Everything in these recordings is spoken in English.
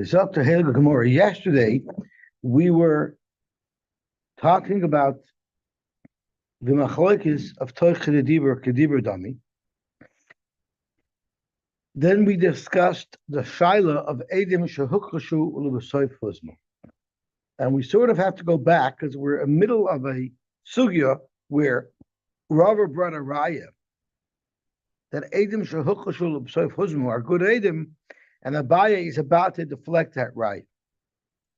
Yesterday, we were talking about the machlokes of Toich Kedibur Dami. Then we discussed the shaila of Eidim Shehukashu Ulubasayf Huzma. And we sort of have to go back because we're in the middle of a sugya where Rava brought a raya that Eidim Shehukashu Ulubasayf Huzma are good Eidim, and Abaya is about to deflect that raya.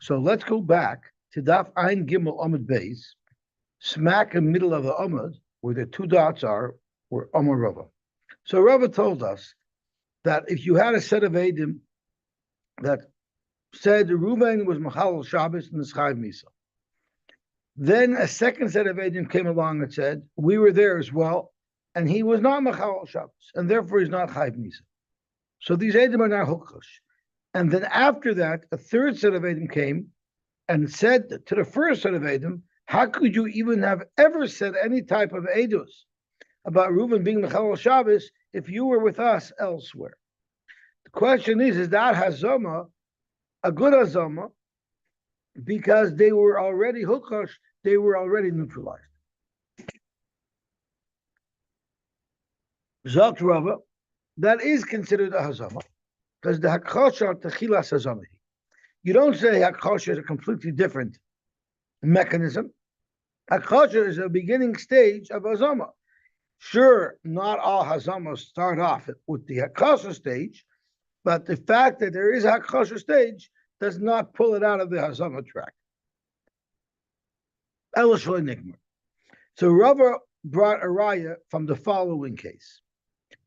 So let's go back to Daf Ein Gimel Amud Beis, smack in the middle of the Amud, where the two dots are, where Amud Rava. So Rava told us that if you had a set of Eidim that said Reuven was Machal Shabbos and the Chayv Misa, then a second set of Eidim came along and said, we were there as well, and he was not Machal Shabbos, and therefore he's not Chayv Misa. So these Eidim are not Hukash. And then after that, a third set of Eidim came and said to the first set of Eidim, how could you even have ever said any type of Eidus about Reuven being Mechal Shabbos if you were with us elsewhere? The question is that Hazama a good Hazama because they were already Hukash, they were already neutralized. Zot Rava, that is considered a Hazama. Because the Hakosha Techilas Hazama. You don't say Hakosha is a completely different mechanism. Hakosha is a beginning stage of Hazama. Sure, not all Hazamas start off with the Hakosha stage, but the fact that there is a Hakosha stage does not pull it out of the Hazama track. So Rava brought a raya from the following case.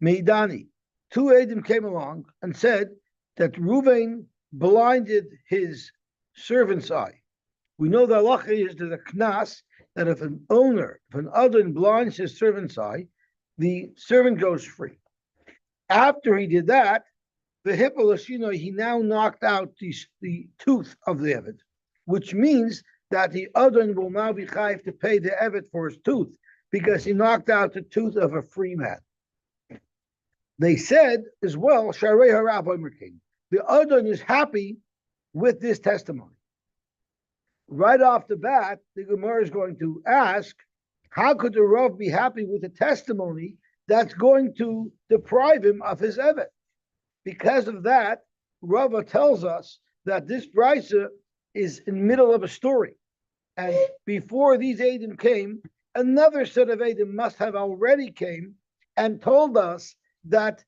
Meidani. Two Eidim came along and said that Reuven blinded his servant's eye. We know the halacha is that the knas, that if an adon blinds his servant's eye, the servant goes free. After he did that, the hippolashino, he now knocked out the tooth of the evet, which means that the adon will now be chayiv to pay the evet for his tooth because he knocked out the tooth of a free man. They said as well, Sharei Harav Omerkin, the Adon is happy with this testimony. Right off the bat, the Gemara is going to ask, how could the Rav be happy with a testimony that's going to deprive him of his Evet? Because of that, Rava tells us that this brisa is in the middle of a story. And before these Eidim came, another set of Eidim must have already came and told us that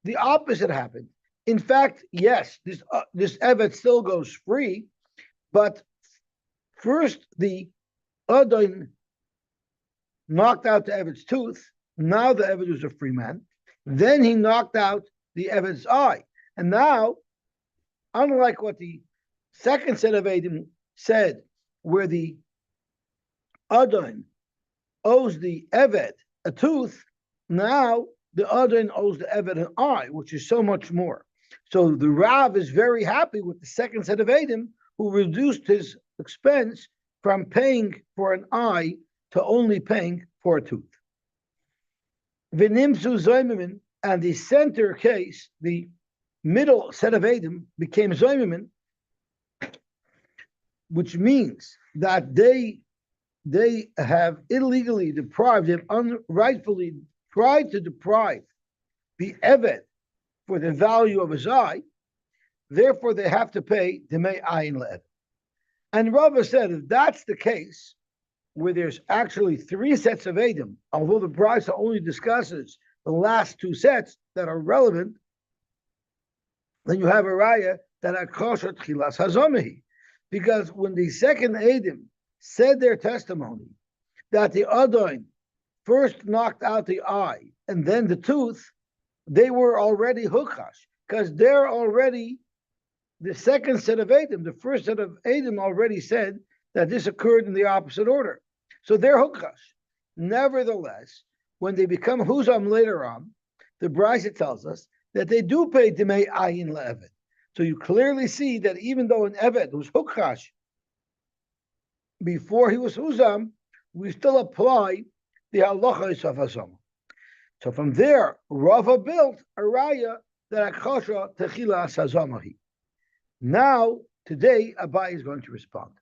the opposite happened. In fact, yes, this Evet still goes free, but first the Adon knocked out the Evet's tooth. Now the Evet was a free man. Then he knocked out the Evet's eye. And now, unlike what the second set of Eidim said, where the Adon owes the Evet a tooth, now the Adon owes the Evet an eye, which is so much more. So the Rav is very happy with the second set of Eidim, who reduced his expense from paying for an eye to only paying for a tooth. V'nimsu zoymimin, and the center case, the middle set of Eidim became zoymimin, which means that they have illegally deprived, they have unrightfully tried to deprive the Evet for the value of his eye, therefore they have to pay Demei Ayin Le'evet. And Rava said, if that's the case, where there's actually three sets of Eidim, although the Brisa only discusses the last two sets that are relevant, then you have a raya that Akosha Tchilas Hazomehi. Because when the second Eidim said their testimony that the Adon first knocked out the eye and then the tooth, they were already hukash, because they're already the second set of Eidim. The first set of Eidim already said that this occurred in the opposite order. So they're hukash. Nevertheless, when they become huzam later on, the Brisa tells us that they do pay Demei Ayin Le'evet. So you clearly see that even though an Evet was hukash before he was huzam, we still apply the halachos of hazama. So from there, Rava built a raya that akosha techilas hazamahi. Now, today, Abai is going to respond.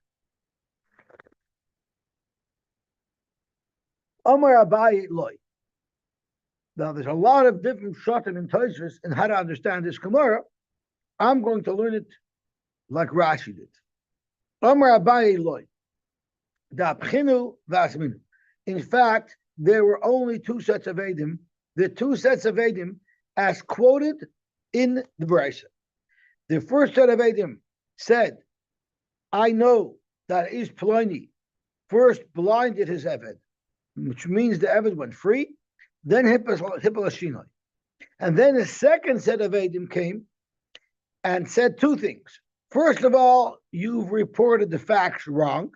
Omar Abai loy. Now, there's a lot of different shatim and Tosfos in how to understand this Gemara. I'm going to learn it like Rashi did. Omar Abai loy. Da'abchinu v'asminu. In fact, there were only two sets of Edim. The two sets of Edim as quoted in the Brisa. The first set of Edim said, I know that is Pliny first blinded his Eved, which means the Eved went free, then Hippolashinoi. And then a second set of Edim came and said two things. First of all, you've reported the facts wrong,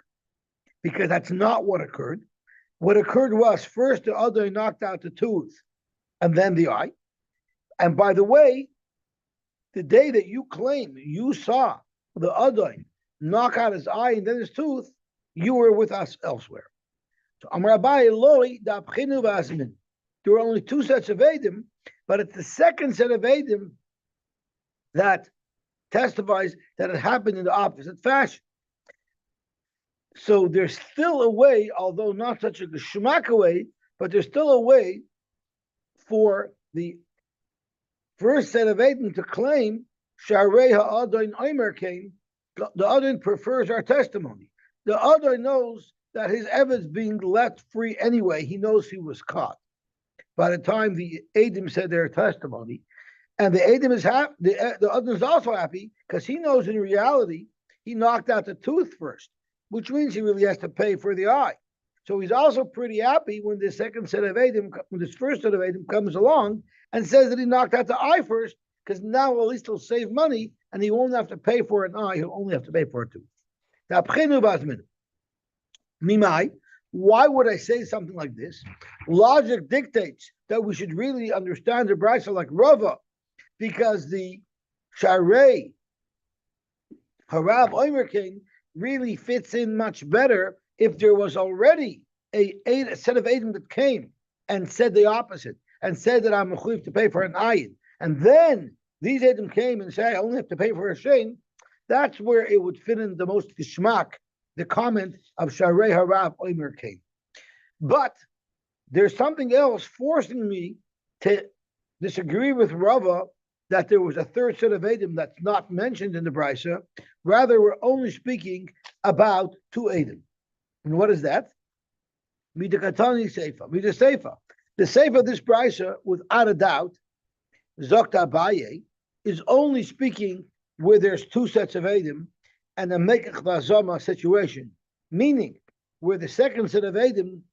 because that's not what occurred. What occurred was first the other knocked out the tooth and then the eye. And by the way, the day that you claim you saw the other knock out his eye and then his tooth, you were with us elsewhere. So Amar Abai Loi Da'abchinu v'asmin. There were only two sets of Edim, but it's the second set of Edim that testifies that it happened in the opposite fashion. So there's still a way, although not such a geschmack way, but there's still a way for the first set of Edim to claim Sharei ha'adon omer came. The Adon prefers our testimony. The Adon knows that his Eved's being let free anyway. He knows he was caught. By the time the Edim said their testimony, and the Edim is happy, the Adon is also happy because he knows in reality he knocked out the tooth first, which means he really has to pay for the eye. So he's also pretty happy when the second set of Edim, when this first set of Edim comes along and says that he knocked out the eye first, because now at least he'll save money and he won't have to pay for an eye, he'll only have to pay for a tooth. Mimai, why would I say something like this? Logic dictates that we should really understand the Brisa like Rava, because the Sharei Harav Omer King really fits in much better if there was already a set of Edom that came and said the opposite, and said that I'm mechuyev to pay for an ayin, and then these Edom came and say I only have to pay for a shein. That's where it would fit in the most geschmack, the comment of Sharei Harav Omer came. But there's something else forcing me to disagree with Rava that there was a third set of Edom that's not mentioned in the Brisa. Rather, we're only speaking about two Edom. And what is that? Midakatani Seifa. Mida Seifa. The Seifa of this Brisa, without a doubt, Zokta Abaye, is only speaking where there's two sets of Edom and a Mekach Vazama situation. Meaning, where the second set of Edom,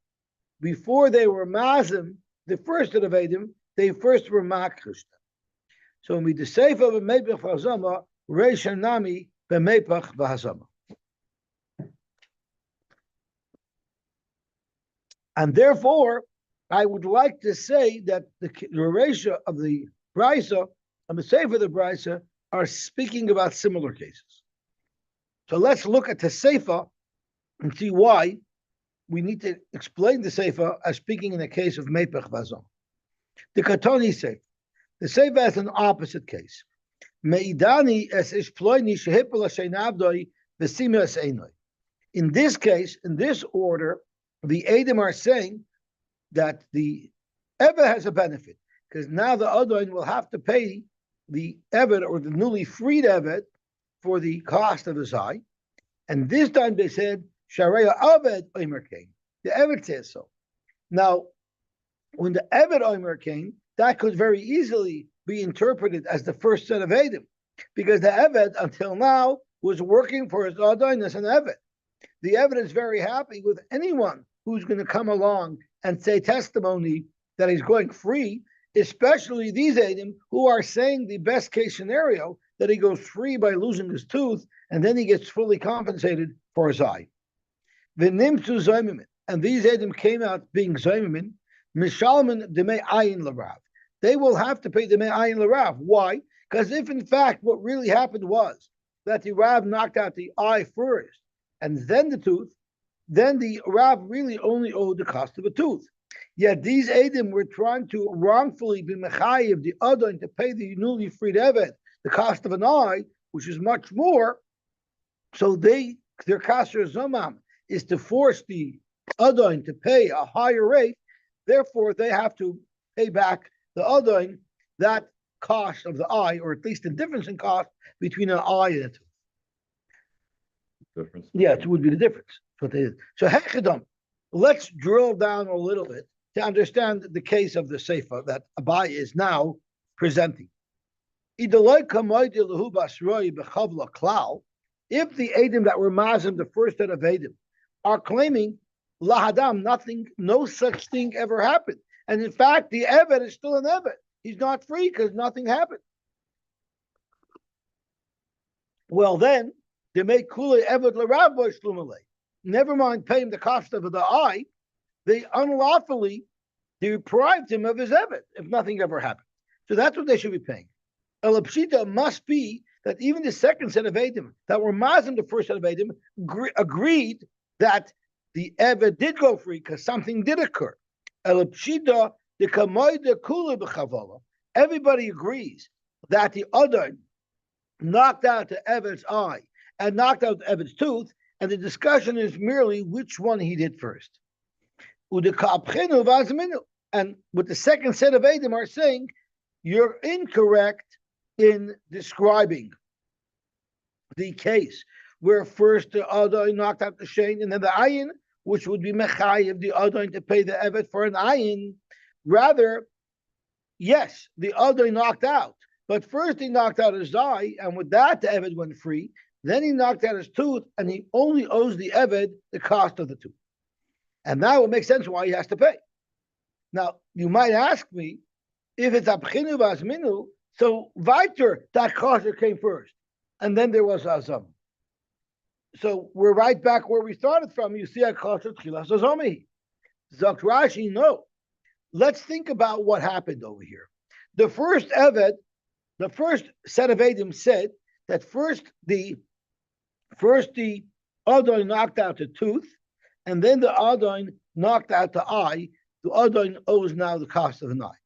before they were Mazim, the first set of Edom, they first were Makrushta. So Mida Seifa of Mekach Vazama, Reisha Nami, B'Mepach Vazama. And therefore, I would like to say that the Reisha of the Brisa and the Sefer of the Brisa are speaking about similar cases. So let's look at the Sefer and see why we need to explain the Sefer as speaking in the case of Mepech Vazon. The Katoni Sefer. The Sefer has an opposite case. Meidani es ishploini shehipel ha'sheinavdoi v'sima es einoi. In this case, in this order, the Edom are saying that the Eved has a benefit, because now the Adon will have to pay the Eved, or the newly freed Eved, for the cost of his eye. And this time they said, Shareya Aved Omer came. The Eved says so. Now, when the Eved Omer came, that could very easily be interpreted as the first set of Edom, because the Eved, until now, was working for his Adon as an Eved. The Eved is very happy with anyone who's going to come along and say testimony that he's going free, especially these Edom who are saying the best case scenario, that he goes free by losing his tooth, and then he gets fully compensated for his eye. The Nimtzu Zoimimin, and these Edom came out being Zoimimin, Mishalman Demei Ayin Larav. They will have to pay Demei Ayin Larav. Why? Because if in fact what really happened was that the Rav knocked out the eye first, and then the tooth, then the Rav really only owed the cost of a tooth. Yet these Edom were trying to wrongfully be mechayiv the Adon to pay the newly freed Eved the cost of an eye, which is much more. So their kasher zomam is to force the adain to pay a higher rate. Therefore, they have to pay back the adain that cost of the eye, or at least the difference in cost between an eye and a tooth. Difference. Yeah, it would be the difference. What they did. So hechidam, let's drill down a little bit to understand the case of the Seifa that Abai is now presenting. If the Edom that were Mazim, the first set of Edom, are claiming Lahadam, nothing, no such thing ever happened. And in fact, the Eved is still an Eved. He's not free because nothing happened. Well, then, they make Kule Eved L'Rav Shlumalei. Never mind paying the cost of the eye, they unlawfully deprived him of his Eved if nothing ever happened. So that's what they should be paying. Elapshita must be that even the second set of Edom that were Mazim, the first set of Edom, agreed that the Eved did go free because something did occur. Elapshita the Kamoida Kula b'Chavala. Everybody agrees that the other knocked out the Eved's eye and knocked out the Eved's tooth, and the discussion is merely which one he did first. And with the second set of Edom are saying, you're incorrect in describing the case where first the Adon knocked out the Shein and then the Ayin, which would be Mechayiv, the Adon to pay the Evet for an Ayin. Rather, yes, the Adon knocked out, but first he knocked out his eye, and with that the Evet went free. Then he knocked out his tooth, and he only owes the Evet the cost of the tooth. And that would make sense why he has to pay. Now, you might ask me, if it's Abchinu Vazminu, so Viter, that kosher came first, and then there was Azam. So we're right back where we started from. You see, a kosher Tchilas Azami. Zok Rashi, no. Let's think about what happened over here. The first Eved, the first set of Edom said that first the Adon knocked out the tooth, and then the Adon knocked out the eye. The Adon owes now the cost of an eye.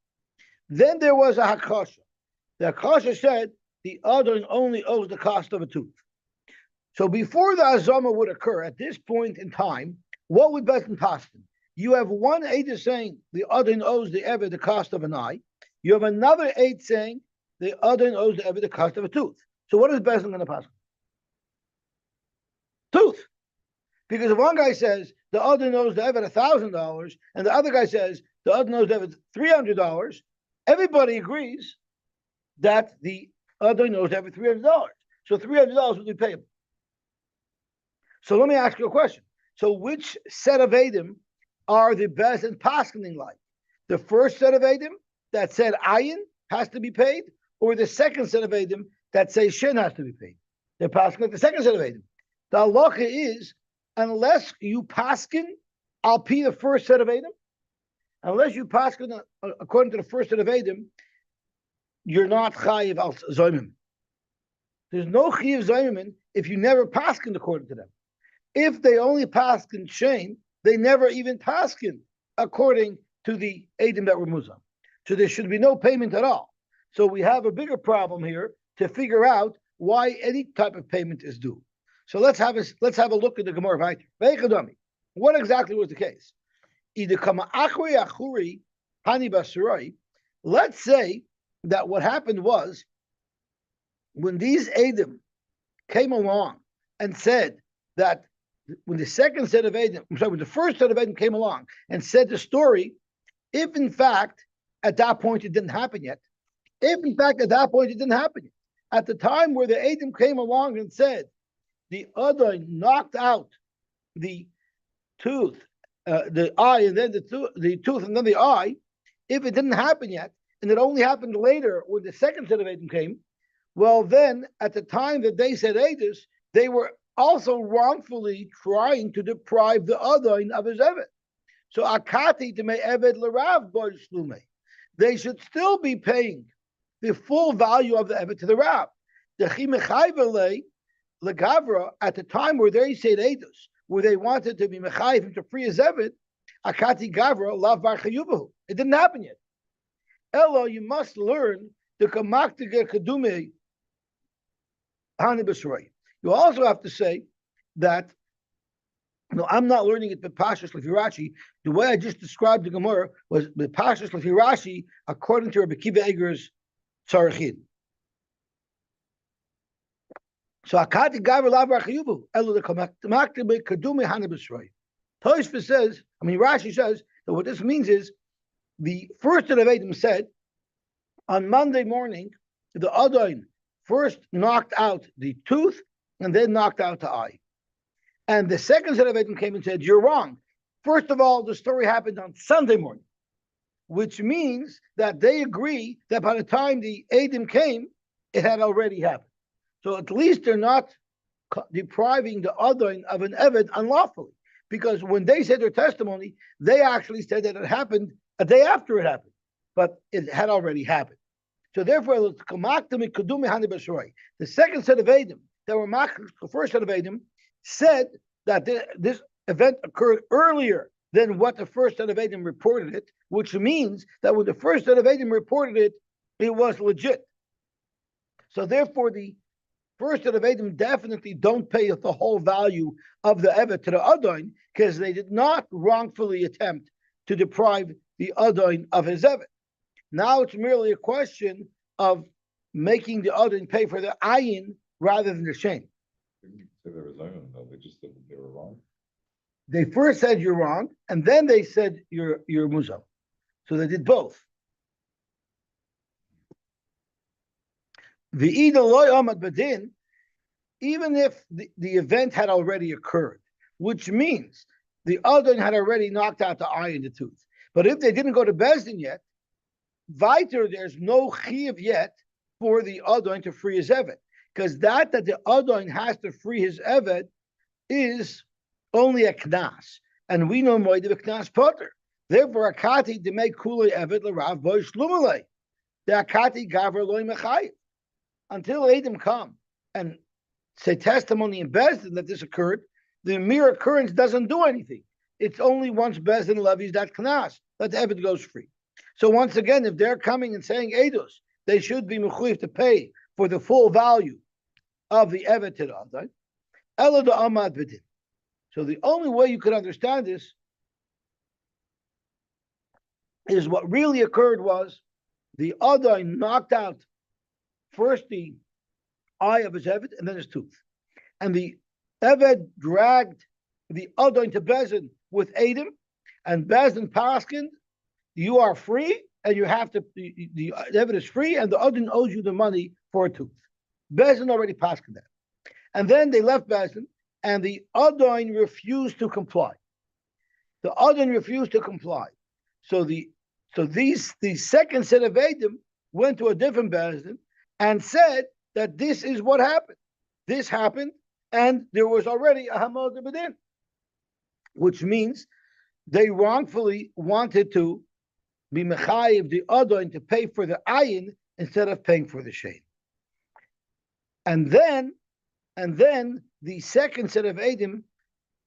Then there was a Hakasha. The Hakasha said the Adon only owes the cost of a tooth. So before the Azama would occur, at this point in time, what would Betin Paskin? You have one Eidah saying the Adon owes the Eved the cost of an eye. You have another Eid saying the Adon owes the Eved the cost of a tooth. So what is Betin going to pass? Tooth. Because if one guy says the Adon owes the Eved $1,000, and the other guy says the Adon owes the Eved $300, everybody agrees that the Adon owes the Eved $300. So $300 will be payable. So let me ask you a question. So which set of Edom are the best in paskening like? The first set of Edom that said Ayin has to be paid, or the second set of Edom that say Shin has to be paid? They're paskening like the second set of Edom. The halacha is, unless you paskin, I'll pay the first set of Edom. Unless you paskin according to the first set of Edom, you're not chayiv al zoymim. There's no chayiv zoymim if you never paskin according to them. If they only paskin Shein, they never even paskin according to the Edom that were Muzam. So there should be no payment at all. So we have a bigger problem here to figure out why any type of payment is due. So let's have a look at the Gemara Vayter. What exactly was the case? Let's say that what happened was when these Edom came along and said that when the second set of Edom, when the first set of Edom came along and said the story, if in fact at that point it didn't happen yet, at the time where the Edom came along and said the Adon knocked out the tooth, the eye, and then the tooth, and then the eye, if it didn't happen yet, and it only happened later when the second set of Edom came, well then, at the time that they said Edus, they were also wrongfully trying to deprive the Adon of his Evet. So Akati to me Evet L'Rav Bar Shlume. They should still be paying the full value of the Evet to the Rav. The Chimechayvele Legavra, at the time where they said Edus, where they wanted to be Mechayiv to free his Evet, Akati Gavra Lav Bar Chayubahu. It didn't happen yet. Elo, you must learn the Kamaktige Kadume Hani B'Srei. You also have to say that, no, I'm not learning it with Pashas Lefirashi. The way I just described the Gemara was with Pashas Lefirashi according to Rabbi Kiva Eger's Tzarechid. So Akati Gavar Lavar Chayuvu Elu the Kamaktibe Kadumi Hani B'Srei. Tosfos says, Rashi says that what this means is the first of the Vedim said on Monday morning the Adon first knocked out the tooth and then knocked out the eye. And the second set of Edom came and said, you're wrong. First of all, the story happened on Sunday morning, which means that they agree that by the time the Edom came, it had already happened. So at least they're not depriving the Adon of an Eved unlawfully. Because when they said their testimony, they actually said that it happened a day after it happened, but it had already happened. So therefore, the second set of Edom that were the first set of Edom said that this event occurred earlier than what the first set of Edom reported it, which means that when the first set of Edom reported it, it was legit. So therefore, the first set of Edom definitely don't pay the whole value of the Evet to the Adon, because they did not wrongfully attempt to deprive the Adon of his Evet. Now it's merely a question of making the Adon pay for the ayin rather than the shame. They were Zion, though. They just said they were wrong. They first said you're wrong, and then they said you're muzal. So they did both. The loy amad badin, even if the event had already occurred, which means the Adon had already knocked out the eye and the tooth. But if they didn't go to Bezdin yet, weiter, there's no chiyuv yet for the Adon to free his Evet. Because that the Adon has to free his Evet is only a knas. And we know moed of a knas potter. Therefore, akati to make kulei Evet l'rav boy shlumalei. The akati gaver loy mechayiv. Until Edom come and say testimony in Bezdin that this occurred, the mere occurrence doesn't do anything. It's only once Bezdin levies that knas that the Evet goes free. So once again, if they're coming and saying Eidos, they should be mechuyev to pay for the full value of the Evet to the Adon. Ela the Amad B'din. So the only way you could understand this is what really occurred was the Adon knocked out first the eye of his Evet and then his tooth. And the Evet dragged the Adon to Bezdin with Edom, and Bezdin paskined, you are free, and you have to, the Evet is free, and the Adon owes you the money for a tooth. Bezdin already paskined that. And then they left Bezdin, and the Adon refused to comply. The Adon refused to comply. So the second set of Edom went to a different Bezdin and said that this is what happened. This happened, and there was already a Hamad B'din, which means they wrongfully wanted to be mechayiv the Adon to pay for the ayin instead of paying for the shame. And then the second set of Edom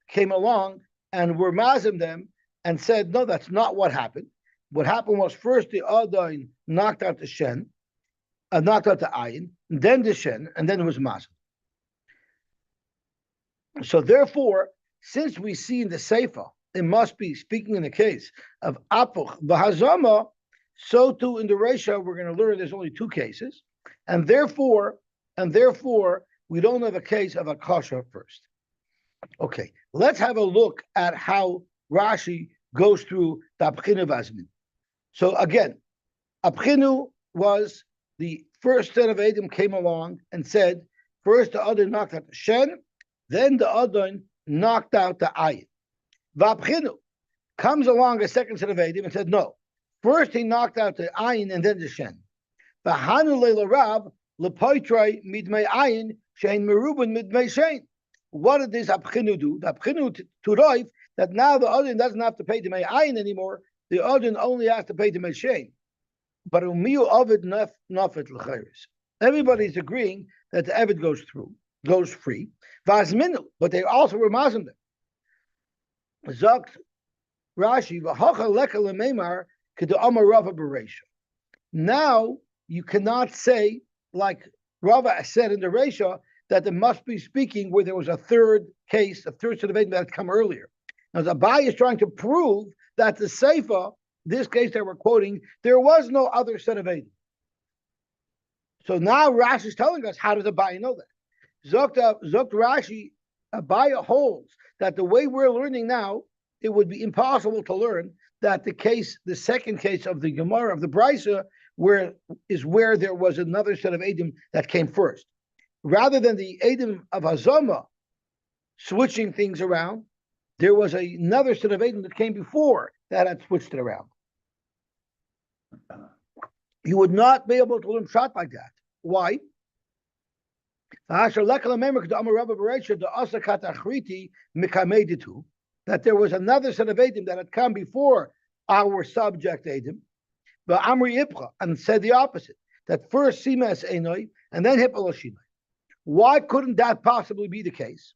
came along and were mazim them and said, no, that's not what happened. What happened was first the Adon knocked out the shen, knocked out the ayin, then the shen, and then it was mazim. So therefore, since we see in the Seifa, it must be speaking in the case of apuch v'hazama, so too in the Reisha, we're going to learn there's only two cases, and therefore, we don't have a case of a kasha first. Okay, let's have a look at how Rashi goes through the Abchinu Vazmin. So again, Abchinu was the first set of Edom came along and said, first the Adon knocked out the Shen, then the Adon knocked out the Ayin. V'Abchinu comes along a second set of Edom and said, no, first he knocked out the Ayin and then the Shen. V'Hanu le'Rav le'Poitrei midmei Ayin shein meruben midmei Shen. What did this Abchinu do? The Abchinu to Roif that now the Adon doesn't have to pay the Mei Ayin anymore. The Adon only has to pay the Mei Shen. But Umiyu Ovid Nafet L'Chayris. Everybody's agreeing that the Eved goes free. Vazminu, but they also were mazim them. Zakt Rashi v'hacha leka lemeimar kedu amar Rava b'reisha. Now you cannot say like Rava said in the Reisha that it must be speaking where there was a third case, a third set of Edom that had come earlier. Now, Abai is trying to prove that the Seifa, this case that we're quoting, there was no other set of Edom. So now Rashi is telling us, how does Abai know that? Zokt Rashi, Abai holds that the way we're learning now, it would be impossible to learn that the second case of the Gemara, of the Brisa, where there was another set of Edom that came first. Rather than the Edom of Hazama switching things around, there was another set of Edom that came before that had switched it around. You would not be able to learn shot like that. Why? That there was another set of Edom that had come before our subject Edom, but Amri Ipcha, and said the opposite, that first Simas Enoi and then Hippaloshimai. Why couldn't that possibly be the case?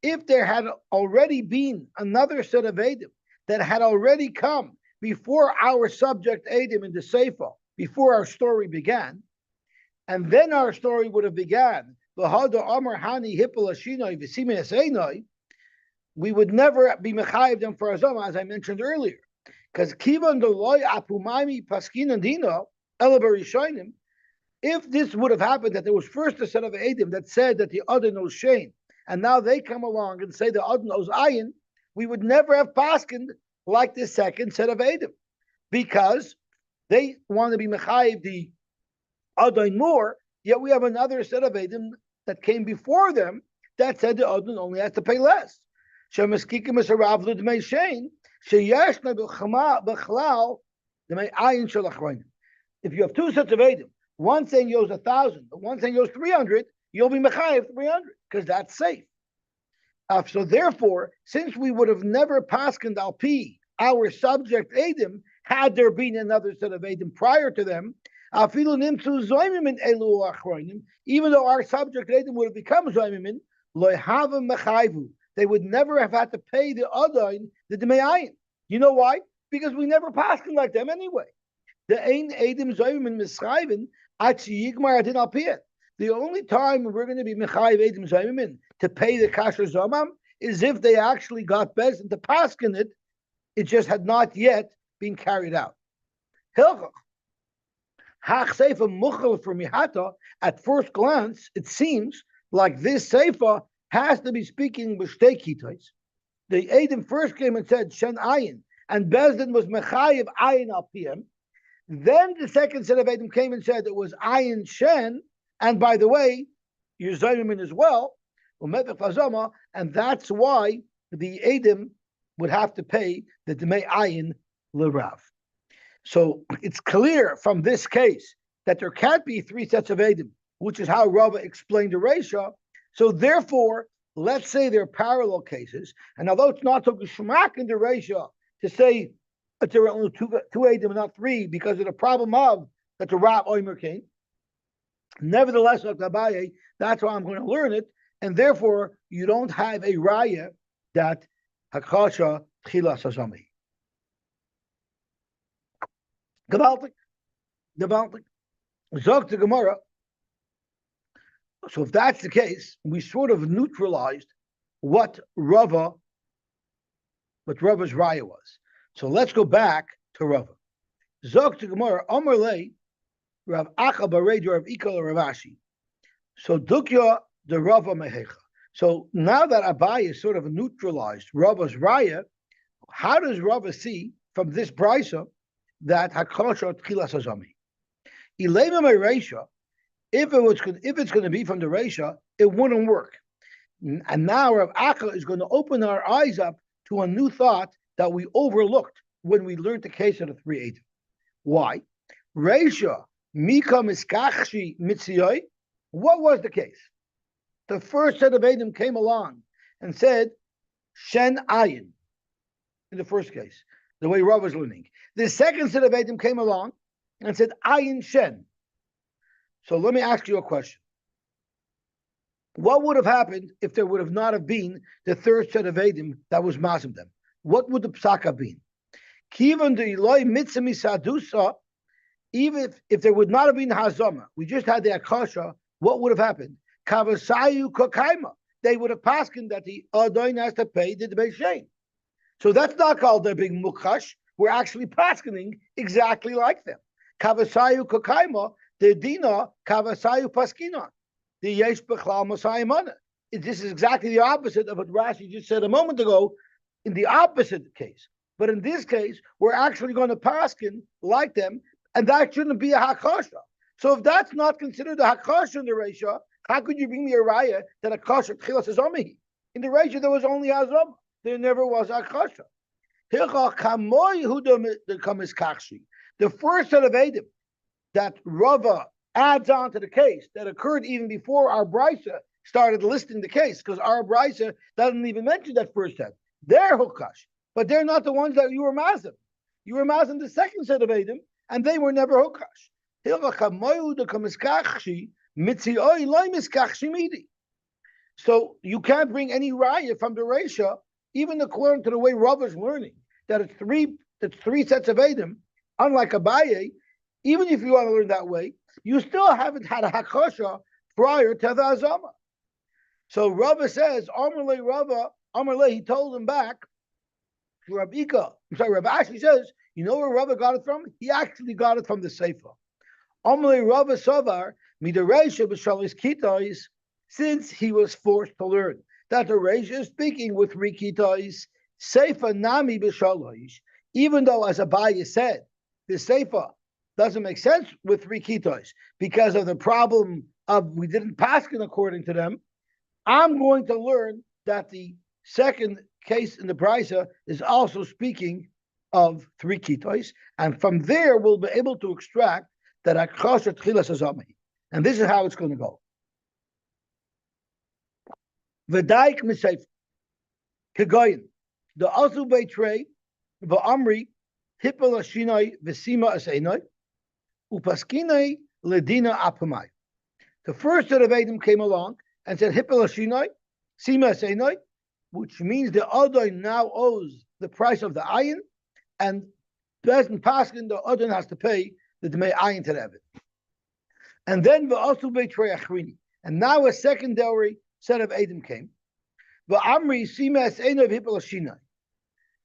If there had already been another set of Edom that had already come before our subject Edom in the Seifa, before our story began, and then our story would have began, we would never be mechayiv them for Azama, as I mentioned earlier. Because kivan deloy apumaymi paskin dino elabarishonim. If this would have happened, that there was first a set of Edom that said that the other knows Shane, and now they come along and say the other knows Ayin, we would never have paskin like the second set of Edom, because they want to be mechayiv the Adon more, yet we have another set of Edom that came before them that said the Adon only has to pay less. If you have two sets of Edom, one saying he owes 1,000, one saying he owes 300, you'll be mechayiv 300 because that's safe. So therefore, since we would have never paskened al pi our subject Edom, had there been another set of Edom prior to them, even though our subject Edom would have become zoimimin, they would never have had to pay the Adain, the Demeayin. You know why? Because we never paskened like them anyway. The Ein Edom zoimimin mischayvin achi yigmar adin al piyat. The only time we're going to be mechayiv Edom zoimimin to pay the kasher zomam is if they actually got bezin to pasken it. It just had not yet been carried out. At first glance, it seems like this Seifa has to be speaking with Shtei Kitos. The Edom first came and said Shen Ayin, and Bezdin was Mechayiv Ayin al Piyam. Then the second set of Edom came and said it was Ayin Shen, and by the way, you're Zaymin as well, and that's why the Edom would have to pay the Demei Ayin L'Rav. So it's clear from this case that there can't be three sets of Edom, which is how Rava explained the Reisha. So therefore, let's say they're parallel cases, and although it's not so geschmack in the Reisha to say that there are only two Edom and not three because of the problem of that the Rav Omer came, nevertheless, that's why I'm going to learn it, and therefore you don't have a Raya that Hakasha Tchila Sazami. Gewaltig. Zog to Gemara. So if that's the case, we sort of neutralized what Rava's Raya was. So let's go back to Rava. Zog to Gemara, Omer Lei, Rav Acha Barej, Rav Ikal, Rav Ashi. So Dukya the Rava Mehecha. So now that Abai is sort of neutralized Rava's Raya, how does Rava see from this Brisa that Hakosha Tchilas Hazami? Ilema Reisha, if it's going to be from the Reisha, it wouldn't work. And now Rav Acha is going to open our eyes up to a new thought that we overlooked when we learned the case of the three Edom. Why? Reisha Mika Miskachshi Mitziyoi. What was the case? The first set of Edom came along and said Shen Ayin in the first case, the way Rav was learning. The second set of Edom came along and said Ayin Shen. So let me ask you a question. What would have happened if there would have not have been the third set of Edom that was Mazim them? What would the psak have been? Kivan de Eloi Mitzami Sadusa even if there would not have been hazama, we just had the akasha, what would have happened? Kavasayu kokaima. They would have passed that the Adain has to pay the Beishain. So that's not called a big mukash. We're actually paskening exactly like them. Kavasayu kokaima, the dina kavasayu paskina, the yesh bechlal masayimana. This is exactly the opposite of what Rashi just said a moment ago. In the opposite case, but in this case, we're actually going to paskin like them, and that shouldn't be a hakasha. So if that's not considered a hakasha in the Reisha, how could you bring me a raya that a kasha tchilas is omihi? In the Reisha, there was only azam. There never was a kasha. The first set of Edom that Rava adds on to the case that occurred even before our Brisa started listing the case, because our Brisa doesn't even mention that first set. They're hukash, but they're not the ones that you were mazim. You were mazim the second set of Edom, and they were never hukash. So you can't bring any raya from the Reisha, even according to the way Rav is learning, that it's three sets of Edom, unlike Abaye. Even if you want to learn that way, you still haven't had a hakasha prior to the azama. So Rava says, Amarle Rava, Amarle, he told him back to Rav Ika. Rav actually says, you know where Rava got it from? He actually got it from the Sefer. Amarle Rava Savar, Midareisha B'Shalis Kitais, since he was forced to learn that the Reisha is speaking with three Kitais, Sefer Nami B'Shalish, even though, as Abaye said, the Sefer doesn't make sense with three Kitais because of the problem of we didn't paskin according to them. I'm going to learn that the second case in the Brisa is also speaking of three Kitais, and from there we'll be able to extract that Akasha Tchilas Azami. And this is how it's going to go. V'daik Misayf Kegoyin, the Azu Beitrei, V'amri, Hippel Ashinai, V'sima Aseinai, Upaskinai, Ledina Apamai. The first set of Edom came along and said, Hippel Ashinai, Sima Aseinai, which means the Adon now owes the price of the ayin, and Bezin Paskin, the Adon has to pay the Dmei ayin to the Eved. And then V'asu Beitrei Achrini. And now a secondary set of Edom came. V'amri Sima Aseinai V'hippel Ashinai.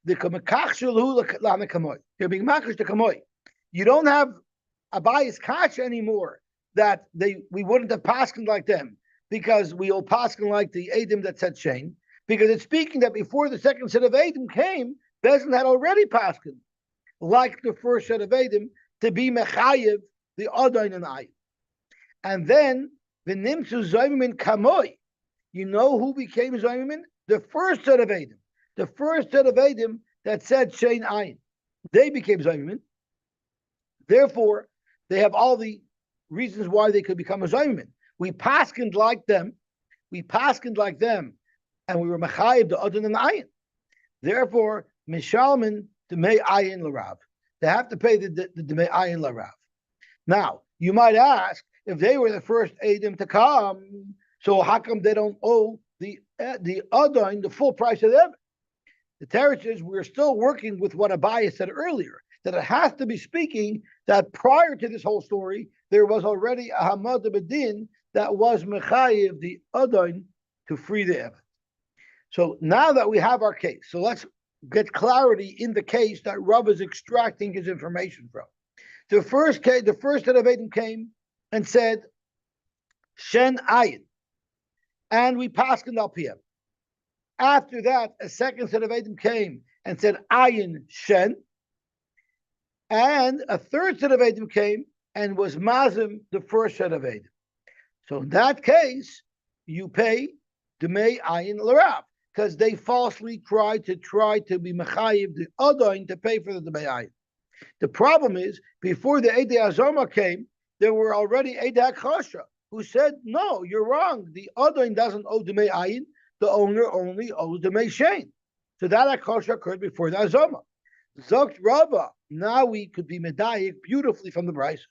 The Kamakach Shalhu L'Kamoy. You're being makash to Kamoy. You don't have a bias catch anymore that we wouldn't have paskin like them, because we will paskin like the Edom that said Shane, because it's speaking that before the second set of Edom came, Bezin had already paskin like the first set of Edom to be mechayev the Adain and Ayin. And then the Nimsu Zaymimin Kamoy. You know who became Zaymimin? The first set of Edom. The first set of Edom that said Shane Ayin. They became Zaymimin. Therefore, they have all the reasons why they could become a Zaymimin. We paskined like them. And we were mechayev the Adon and Ayin. Therefore, Mishalmin Dmei Ayin Larav. They have to pay the Dmei Ayin Larav. Now, you might ask, if they were the first Edom to come, so how come they don't owe the Adon the full price of them? The Torah says we're still working with what Abaye said earlier, that it has to be speaking that prior to this whole story, there was already a Hamad Bedin that was mechayev the Adon to free the Eved. So now that we have our case, so let's get clarity in the case that Rav is extracting his information from. The first set of Edom came and said, Shen Ayin. And we passed in Al PM. After that, a second set of Edom came and said, Ayin Shen. And a third set of Edom came and was Mazim, the first set of Edom. So in that case, you pay Dmei Ayin L'Rav, because they falsely tried to be Mechayiv, the Adain, to pay for the Dmei Ayin. The problem is, before the Eidei Azama came, there were already Eidei Akasha, who said, no, you're wrong. The Adain doesn't owe Dmei Ayin. The owner only owes Dmei Shein. So that Akasha occurred before the Azama. Zokt Rava, now we could be medayik beautifully from the Bryce.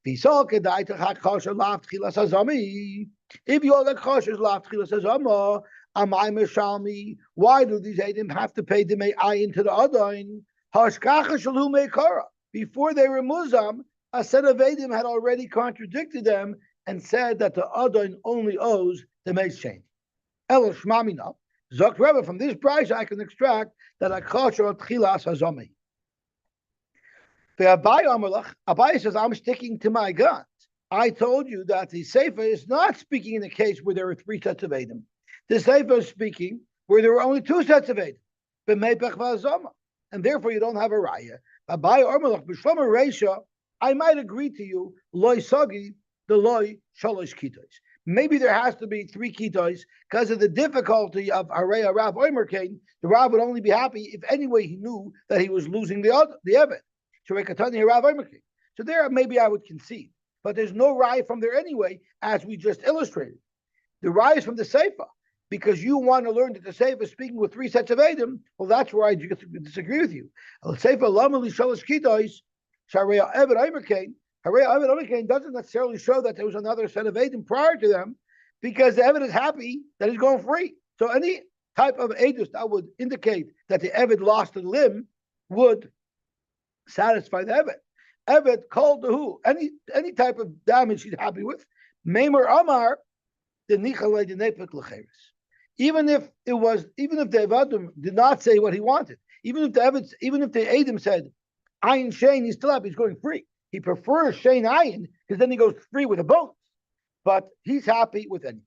If your Akasha is lav tchilas Azama, Amai Meshalmi, why do these Edom have to pay Dmei Ayin to the Adain? Hashkacha Shalhu Meikara. Before they were Muzam, a set of Eidim had already contradicted them and said that the Adon only owes the Meis chain. El Shmamina, Zok Rebbe, from this price I can extract that a kosher tchilas hazami. Abai says, I'm sticking to my guns. I told you that the Sefer is not speaking in a case where there are three sets of Eidim. The Sefer is speaking where there were only two sets of Eidim. And therefore you don't have a raya. I might agree to you, loy sagi, the loy shalosh kitos. Maybe there has to be three kitos because of the difficulty of Araya Rav Omer Kane. The Rav would only be happy if anyway he knew that he was losing the Eved. So there maybe I would concede. But there's no raya from there anyway, as we just illustrated. The raya is from the Sefer. Because you want to learn that the Sefer is speaking with three sets of Eidim, well, that's where I disagree with you. The Sefer Lamali Shalosh Kitos, Sharia Eved Omerkain, Haria Eved Omerkain doesn't necessarily show that there was another set of Eidim prior to them, because the Eved is happy that he's going free. So any type of Eidus that would indicate that the Eved lost a limb would satisfy the Eved. Eved called the who? Any type of damage he's happy with. Meimer Amar, the Nichalei the Nepek Lecheres. Even if the Evadim did not say what he wanted, even if the Eidim said Ayin Shein, he's still happy, he's going free. He prefers Shein Ayin because then he goes free with a bonus. But he's happy with any.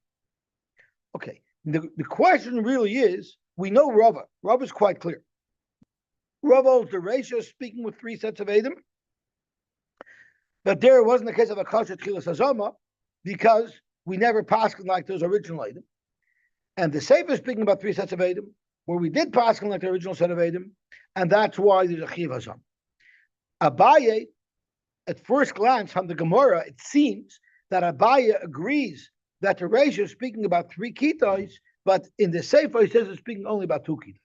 Okay. The question really is, we know Rava. Rava is quite clear. Rava holds the ratio speaking with three sets of Eidim. But there wasn't a case of a Kasha Tchilas Hazama because we never passed like those original Eidim. And the Sefer is speaking about three sets of Eidim, where we did pass like the original set of Eidim, and that's why there's a Chiv Hazam. Abaye, at first glance from the Gemara, it seems that Abaye agrees that the ratio is speaking about three Kitos, but in the Sefer he says it's speaking only about two Kitos.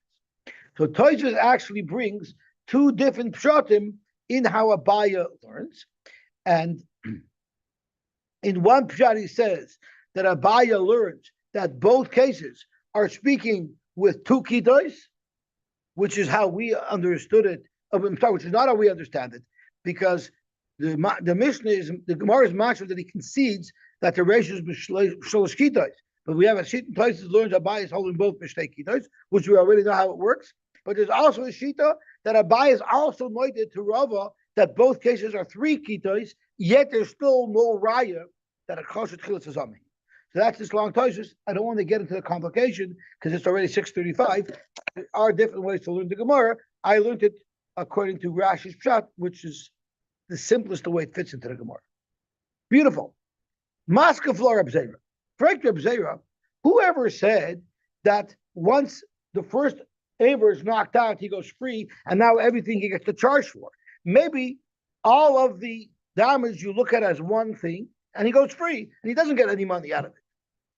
So Tosfos actually brings two different pshatim in how Abaye learns, and in one pshat he says that Abaye learns that both cases are speaking with two kitos, which is how we understood it. Which is not how we understand it, because the Mishnah is the Gemara's mashal that he concedes that the ratio is shalosh kitos, but we have a sheet in places learns Abai is holding both mishtei kitos, which we already know how it works. But there's also a shita that Abai is also noted to Rava that both cases are three kitos, yet there's still no raya that a kosher tchilas is on me. So that's this long Tosfos. I don't want to get into the complication because it's already 6:35. There are different ways to learn the Gemara. I learned it according to Rashi's Pshat, which is the simplest way it fits into the Gemara. Beautiful. Maska Flora Bzeira. Frank Bzeira, whoever said that once the first Aver is knocked out, he goes free, and now everything he gets to charge for. Maybe all of the damage you look at as one thing, and he goes free, and he doesn't get any money out of it.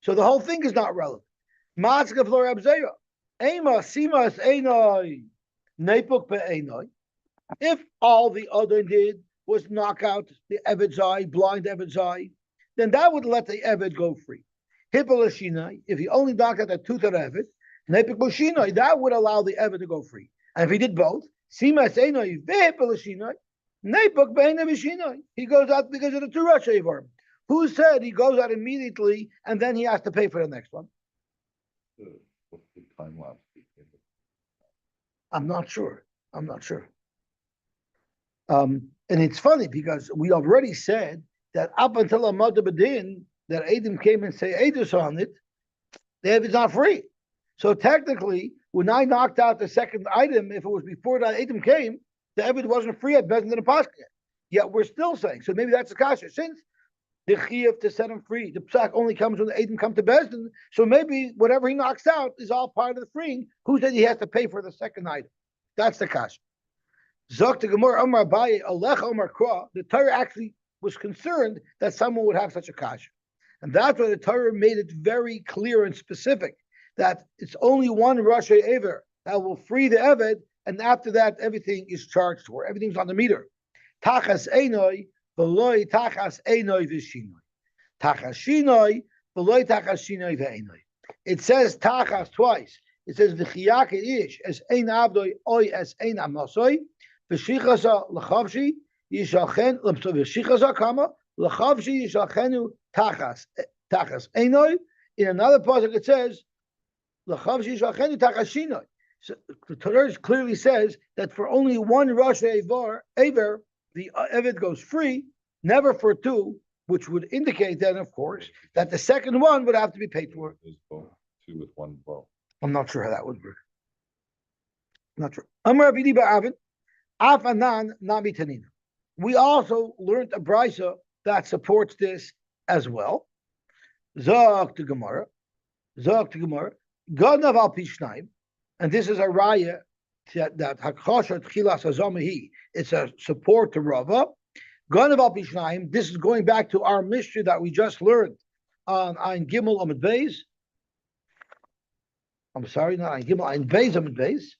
So the whole thing is not relevant. Matzka Flora Abzeya. Ema Simas Einoi. Nepuk Be'einoi. If all the other did was knock out the Eved's eye, blind Eved's eye, then that would let the Eved go free. Hippolashinai, if he only knocked out the tooth of Eved, Nepuk Boshinai, that would allow the Eved to go free. And if he did both, Simas Einoi Ve'hippolashinai, Nepuk Be'einoi, he goes out because of the two Rosh Hashanah. Who said he goes out immediately and then he has to pay for the next one? What's the time lapse? I'm not sure. And it's funny because we already said that up until a Badin, that Adam came and say Adus on it, the Evid's not free. So technically, when I knocked out the second item, if it was before that Adam came, the Evid wasn't free at Bezdin and Pascha. Yet we're still saying, so maybe that's the kasha. Since the chiyuv to set him free, the psak only comes when the Edom come to Bezdin, so maybe whatever he knocks out is all part of the freeing. Who said he has to pay for the second item? That's the kasha. Zok the Gemara Omar Abaye Alech Omar Kra. The Torah actually was concerned that someone would have such a kasha, and that's why the Torah made it very clear and specific that it's only one Rashi Ever that will free the Eved, and after that everything is charged for. Everything's on the meter. Tachas Einoi. V'loi tachas einoi v'shinoi. Tachas shinoi, v'loi tachas shinoi v'einoi. It says tachas twice. It says v'chiyake ish as ein abdoi oi as ein amasoi v'shichasa l'chavshi Yishalchen Shichas Akama Lachavshi Yishalchenu Tachas Einoi. In another pasuk it says Lachavshi Yishalchenu Tachas Shinoi. So the Torah clearly says that for only one Rosh Aver, the Eved goes free, never for two, which would indicate then, of course, that the second one would have to be paid for. Two with one bow. I'm not sure how that would work. I'm not sure. Amar Abidi Ba'avin, Afanan Nami Tanina. We also learned a brisa that supports this as well. Zog to Gemara, Ganav al Pishnaim, and this is a raya that Hakosha Tchilas Hazamahi. It's a support to Rava. Ganav al Pishnaim. This is going back to our mystery that we just learned on Ein Gimel Amud Beis. I'm sorry, not Ein Gimel, Ein Beis Amud Beis.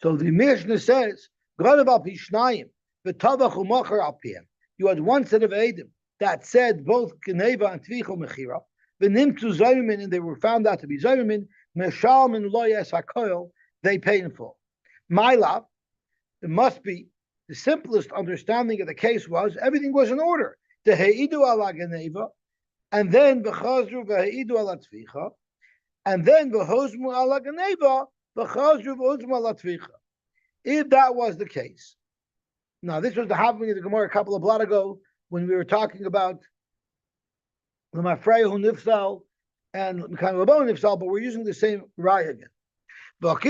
So the Mishnah says, Ganav al Pishnaim, v'tavach u'machar al piem. You had one set of Eidim that said both Geneva and Tvicha Mechira. V'nimtu Zaymin, and they were found out to be Zaymin. Meshal min lo yes hakoil, they pay in full. My love, it must be the simplest understanding of the case was everything was in order. The heidu ala Geneva, and then v'chazru v'heidu ala Tvicha, and then v'hozmu ala Geneva, v'chazru v'hozmu ala Tvicha. If that was the case, now this was the happening of the Gemara a couple of blot ago when we were talking about the Mafreya who nifsal and kind of Rabon nifsal, but we're using the same raya again. If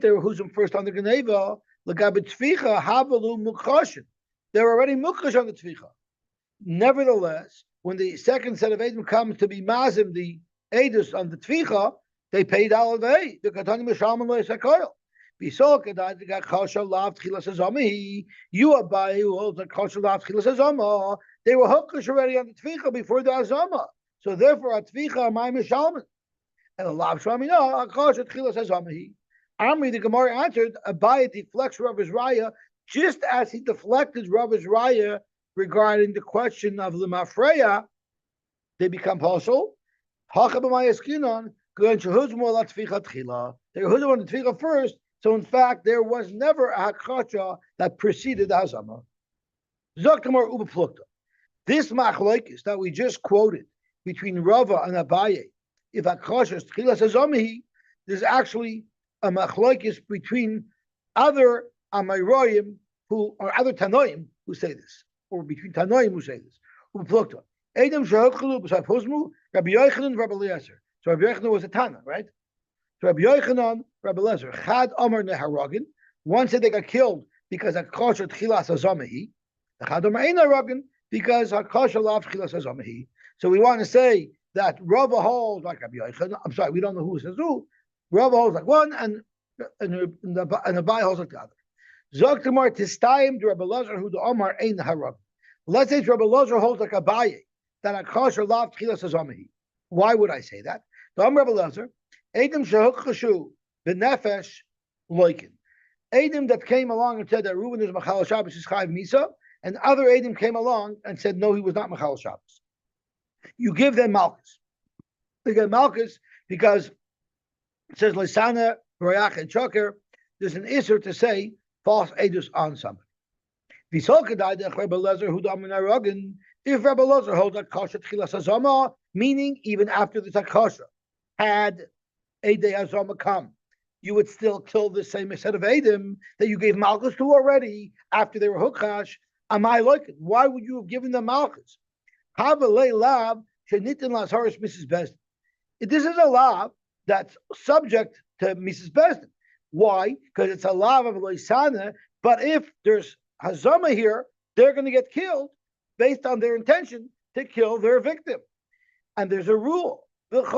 they were huzum first on the Geneva, they were already mukash on the tvicha. Nevertheless, when the second set of Edom comes to be mazim the edus on the tvicha, they paid all of the katani mishalman lo yisakoil. You abai who holds a kosher lav tchilas azama. They were hookish already on the tvicha before the azama. So therefore, at tvicha my mishalman. And the lav shami no a kosher tchilas azama. Amri the Gemara answered, Abai deflects Rabbi's raya just as he deflected Rabbi's raya regarding the question of the mafreya. They become partial. Hachabamayaskinon going to huzmo la tvicha tchila. They were huzmo on the tvicha first. So in fact, there was never a hakasha that preceded the hazama. Zoktamar ubeplukta. This machlokes that we just quoted between Rava and Abaye, if hakasha is tchilas hazamihi, there's actually a machlokes between other Amayroyim who or other Tanoim who say this, or between Tanoim who say this. Ubeplukta. Edom shehokchalu b'sayf huzmu Rabbi Yochanan, Rabbi Eliezer. So Rabbi Yochanan was a Tana, right? So Rabbi Yochanan, Rabbi Eliezer, Chad Amar Neharagin. One said they got killed because Hakosher Tchilas Hazamahi. The Chad Amar Ein Haragin because Hakosher Lav Tchilas Hazamahi. So we want to say that Rava holds like Rabbi Yochanan. I'm sorry, we don't know who says who. Rava holds like one, and Abai holds like the other. Zoktamar Tistayim to Rabbi Eliezer who the Amar Ein Haragin. Let's say Rabbi Eliezer holds like Abaye that Hakosher Lav Tchilas Hazamahi. Why would I say that? The Amar Rabbi Eliezer. Edom shehukchashu b'nefesh loikin. Edom that came along and said that Reuben is Machal Shabbos is Chayv Misa, and other Edom came along and said no, he was not Machal Shabbos. You give them Malchus. They get Malchus because it says Lisana, Royach, and Choker. There's an issur to say false edus on somebody. If Rabbi Eliezer holds a kosher tchilas hazama, meaning even after the takosha, had Eidei Hazama come, you would still kill the same set of Eidim that you gave Malchus to already after they were Hukash. Am I like it? Why would you have given them Malchus? Lav Shenitin Lazarus Mrs. Bezdin. This is a lav that's subject to Mrs. Bezdin. Why? Because it's a lav of Loisana, but if there's Hazama here, they're going to get killed based on their intention to kill their victim. And there's a rule. Anytime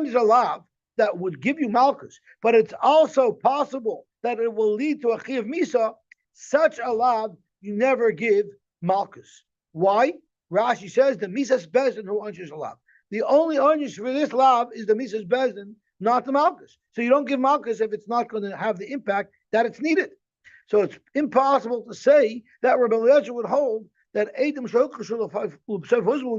there's a lav that would give you malchus, but it's also possible that it will lead to a chiyav misa, such a lav you never give malchus. Why? Rashi says the misas bezdin who owns a lav. The only onish for this lav is the misas bezdin, not the malchus. So you don't give malchus if it's not going to have the impact that it's needed. So it's impossible to say that Rabbi Eliezer would hold that Edom Shokashul would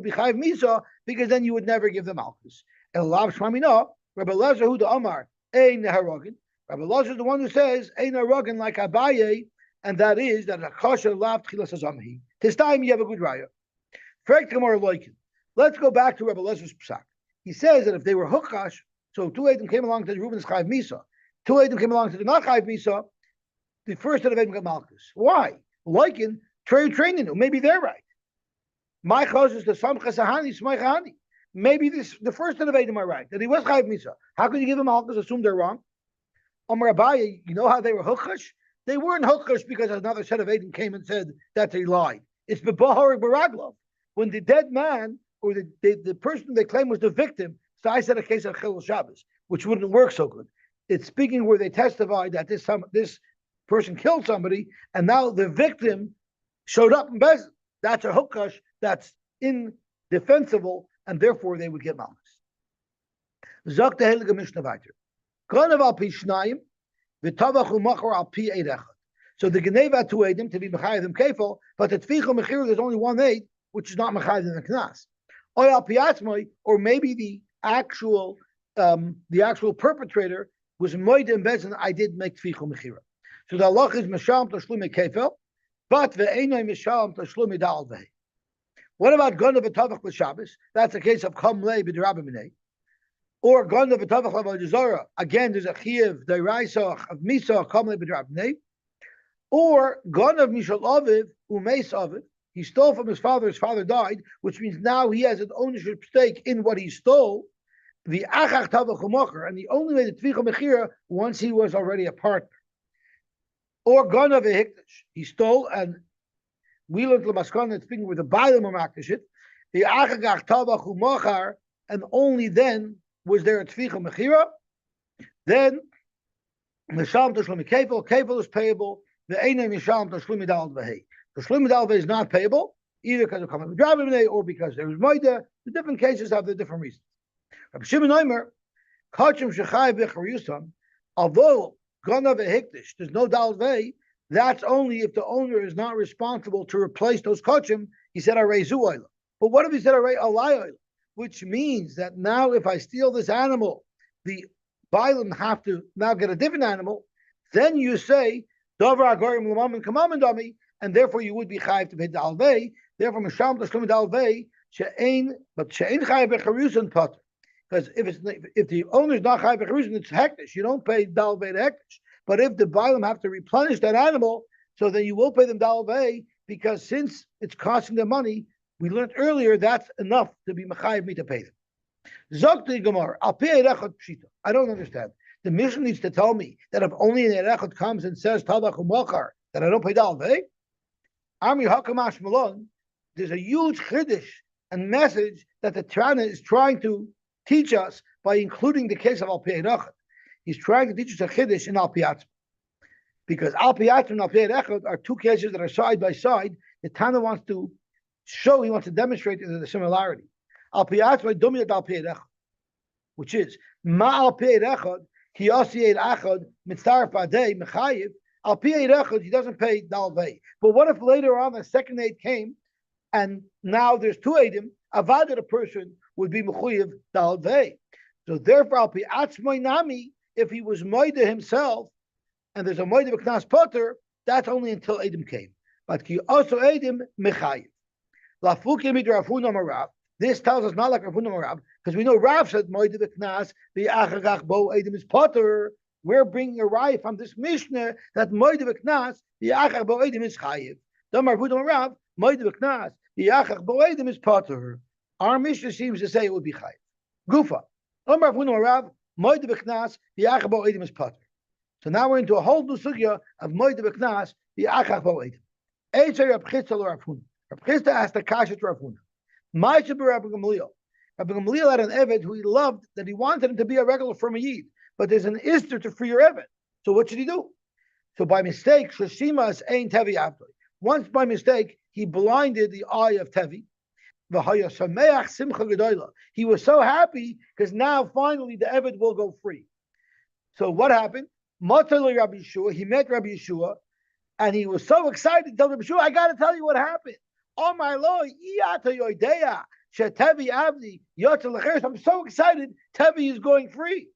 be Chayv Misa, because then you would never give them Malchus. And Lav Shmamina, Rabbi Eliezer Huda Omar, Ein Haragin. Rabbi Elazar is the one who says Ein Haragin like Abaye, and that is that a kosher lav tchilas hazamhi. This time you have a good raya. Let's go back to Rabbi Elazar's psak. He says that if they were hukash, so two Edom came along to the Reuben's chayv misa, two Edom came along to the not chayv misa, the first set of Edom got malchus. Why? Liken training. Maybe they're right. My chos is the samchas ahani smay chahani. Maybe the first set of Edom are right that he was chayv misa. How can you give them malchus? Assume they're wrong. Amar Abaye, you know how they were hukash? They weren't hukash because another set of Edom came and said that they lied. It's bebahar baraglov. When the dead man or the person they claim was the victim, so I said a case of Chilul Shabbos, which wouldn't work so good. It's speaking where they testified that this person killed somebody, and now the victim showed up in Bezin. That's a hukash that's indefensible, and therefore they would get malchus. Zok the Heilige Mishnah weiter. Gonav al pi shnayim, v'tavach u'machor al pi eid echad. So the Geneva two Eidim to be Mechayah them Kefal, but the Tficha Mechir there's only one Eid, which is not Mechayah them Knas. Or maybe the actual perpetrator was Moed and Bezin. I did make Tficha Mechira. So the Allah is Mesham Tashlume Kefal, but ve'enoi Mesham Tashlume Dal Vei. What about Gon of a Tavach L'Shabbos? That's a case of Kamlei B'Derabba Minei. Or Gon of a Tavach L'Avodah. Again, there's a Chiyuv Deiraisach of Misa Kamlei B'Derabba Minei. Or Ganav Mishal Aviv Umeis Aviv, he stole from his father died, which means now he has an ownership stake in what he stole. The Achach Tavach Umacher, and he only made the Tvicha Mechira once he was already a partner. Or Ganav Ehikdash, he stole, and we learned Lamaskana speaking with the Bailam Makdashit, the Achach Tavach Umacher, and only then was there a Tvicha Mechira. Then Mesham Tashlomi Kefil is payable. The Einay Misham Tashlumi Dal Vehei. Tashlumi Dal Vehei is not payable, either because of Kamei B'Drabim or because there is Moida. The different cases have the different reasons. Rabbi Shimon Omer, Kachim Shechai B'Chariyusam, although Ganav Ehikdish, there's no Dal Vehei, that's only if the owner is not responsible to replace those Kachim. He said Areizu Oila. But what if he said Arei Alai Oila? Which means that now if I steal this animal, the Bailam have to now get a different animal, then you say, and therefore you would be chayiv to pay dalvei. Therefore, misham tashlum dalvei she'ein, but she'ein chayiv becharusin potter. Because if the owner is not chayiv becharusin, it's hektish. You don't pay dalvei to hektish. But if the bailam have to replenish that animal, so then you will pay them dalvei, because since it's costing them money, we learned earlier that's enough to be mechayiv me to pay them. Zokti Gemara, al pi erechot pshita. I don't understand. The Mishnah needs to tell me that if only an erechot comes and says Tavach Umachar, that I don't pay dalvei. Ami Hakamash Malon, there's a huge chiddush and message that the Trana is trying to teach us by including the case of Al Pi Erechot. He's trying to teach us a chiddush in Al Pi Atzma. Because Al Pi Atzma and Al Pi Erechot are two cases that are side by side. The Tana wants to show, he wants to demonstrate the similarity. Al Pi Atzma dominate Al Pi Erechot, which is Ma Al Pi Erechot. He doesn't pay dalvei. But what if later on a second aid came, and now there's two aidim? Avada, the person would be mechuyev dalvei. So therefore, al pi atzmai nami, if he was moida himself, and there's a moida b'knas potter, that's only until aidim came. But ki also aidim mechayev. Lafukim midrafun amarav. This tells us not like Rav Huna Marav, because we know Rav said Moed v'Knas v'Achagach Bo Eidim is Potter. We're bringing a raya from this Mishnah that Moed v'Knas v'Achagach Bo Eidim is Chayiv. Then Rav Huna Marav Moed v'Knas v'Achagach Bo Eidim is Potter. Our Mishnah seems to say it would be Chayiv. Gufa. Rav Huna Marav Moed v'Knas v'Achagach Bo Eidim is Potter. So now we're into a whole new sugya of Moed v'Knas v'Achagach Bo Eidim. Eitzer Rav Chisda Rav Huna. Rav Chisda asked the kasha to Rav Huna. Rabbi Gamliel had an Eved who he loved, that he wanted him to be a regular from a Yid, but there's an Easter to free your Eved. So what should he do? So by mistake, Shashimas ain't Tevi Abdoi. Once by mistake, he blinded the eye of Tevi. He was so happy because now finally the Eved will go free. So what happened? He met Rabbi Yeshua, and he was so excited to tell Rabbi Yeshua, I got to tell you what happened. Oh my Lord, I'm so excited, Tevi is going free.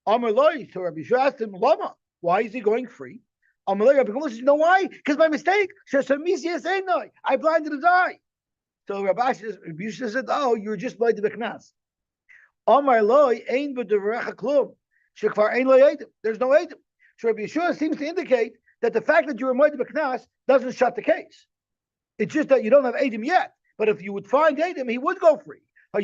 Amaloi, so Rabbi Yeshua asked him, Lama, why is he going free? Amaloi, Rabbi Yeshua says, you know why? Because by mistake, I blinded his eye. So Rabbi Yeshua said, oh, you were just by the Beknas. Amaloi, Ein B'Devarecha Klum. Shekvar Ein Lo Eidim. There's no Eidim. So Rabbi Yeshua seems to indicate that the fact that you were Moed Beknas doesn't shut the case. It's just that you don't have Eidim yet. But if you would find Eidim, he would go free. So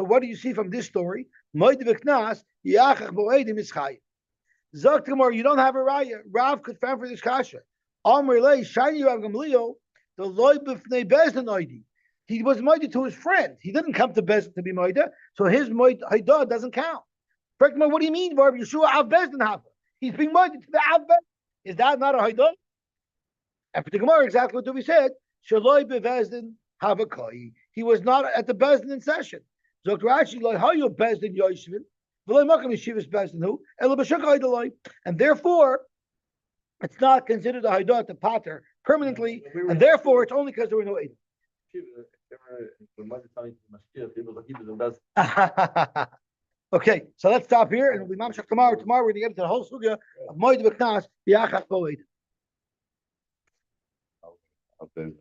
what do you see from this story? Moed Beknas, Yachach Bo Eidim is Chayiv. Zok Gemara, you don't have a raya. Rav could find for this kasha. Amr Lei, Shiny Rav Gamliel, the Loi B'fnei Bezdin Oidi. He was moida to his friend. He didn't come to Bezdin to be moida, so his moida doesn't count. What do you mean, Barb Yeshua Av Bezdin Hava? He's being moida to the Av Bezdin. Is that not a haida? And for the Gemara, exactly what we said. Shaloi Bezdin Hava Koi. He was not at the Bezdin in session. Zok Rashi Loi Hayu Bezdin Yoshvin. And therefore, it's not considered a haidah to pater permanently, and therefore it's only because there were no eidim. Okay, so let's stop here, and we'll be mamshach tomorrow. Tomorrow we're going to get into the whole sugya of moed v'knas b'yachach bo eidim. Okay.